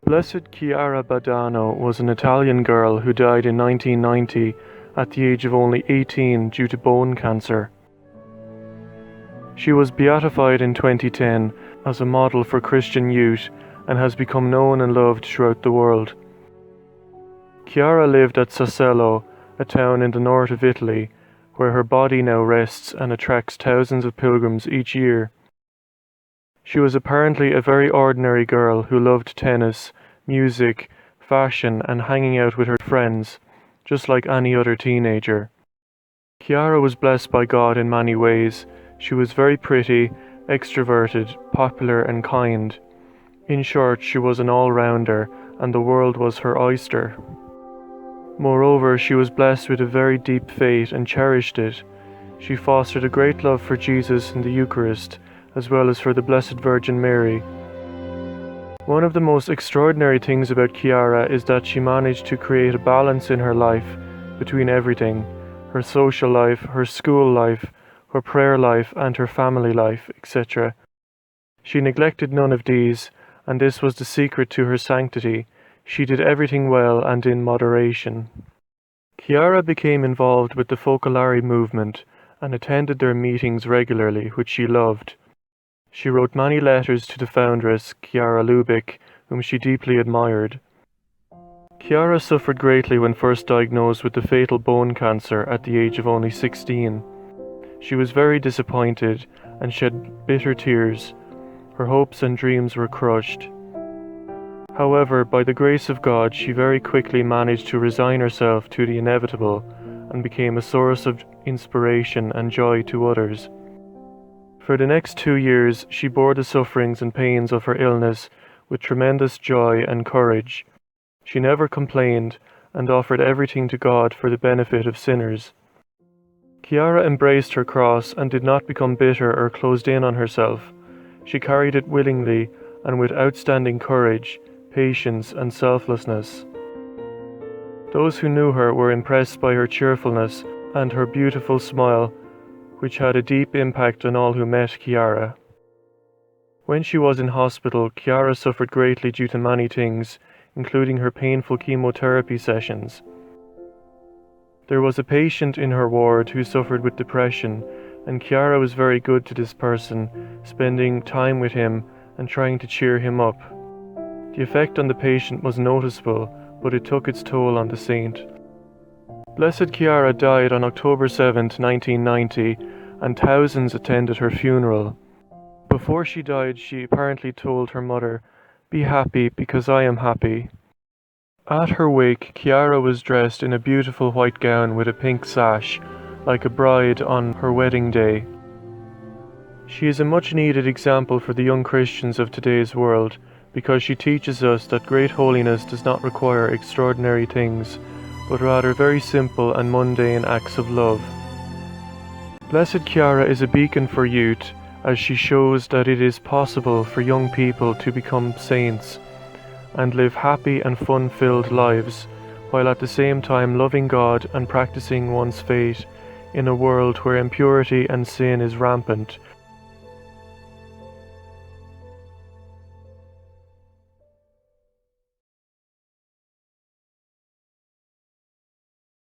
Blessed Chiara Badano was an Italian girl who died in 1990 at the age of only 18 due to bone cancer. She was beatified in 2010 as a model for Christian youth and has become known and loved throughout the world. Chiara lived at Sassello, a town in the north of Italy, where her body now rests and attracts thousands of pilgrims each year. She was apparently a very ordinary girl who loved tennis, music, fashion, and hanging out with her friends, just like any other teenager. Chiara was blessed by God in many ways. She was very pretty, extroverted, popular, and kind. In short, she was an all-rounder, and the world was her oyster. Moreover, she was blessed with a very deep faith and cherished it. She fostered a great love for Jesus in the Eucharist, as well as for the Blessed Virgin Mary. One of the most extraordinary things about Chiara is that she managed to create a balance in her life between everything: her social life, her school life, her prayer life, and her family life, etc. She neglected none of these, and this was the secret to her sanctity. She did everything well and in moderation. Chiara became involved with the Focolare movement and attended their meetings regularly, which she loved. She wrote many letters to the foundress, Chiara Lubick, whom she deeply admired. Chiara suffered greatly when first diagnosed with the fatal bone cancer at the age of only 16. She was very disappointed and shed bitter tears. Her hopes and dreams were crushed. However, by the grace of God, she very quickly managed to resign herself to the inevitable and became a source of inspiration and joy to others. For the next 2 years, she bore the sufferings and pains of her illness with tremendous joy and courage. She never complained and offered everything to God for the benefit of sinners. Chiara embraced her cross and did not become bitter or closed in on herself. She carried it willingly and with outstanding courage, patience, and selflessness. Those who knew her were impressed by her cheerfulness and her beautiful smile, which had a deep impact on all who met Chiara. When she was in hospital, Chiara suffered greatly due to many things, including her painful chemotherapy sessions. There was a patient in her ward who suffered with depression, and Chiara was very good to this person, spending time with him and trying to cheer him up. The effect on the patient was noticeable, but it took its toll on the saint. Blessed Chiara died on October 7, 1990, and thousands attended her funeral. Before she died, she apparently told her mother, "Be happy because I am happy." At her wake, Chiara was dressed in a beautiful white gown with a pink sash, like a bride on her wedding day. She is a much-needed example for the young Christians of today's world, because she teaches us that great holiness does not require extraordinary things, but rather very simple and mundane acts of love. Blessed Chiara is a beacon for youth, as she shows that it is possible for young people to become saints and live happy and fun-filled lives, while at the same time loving God and practicing one's faith in a world where impurity and sin is rampant,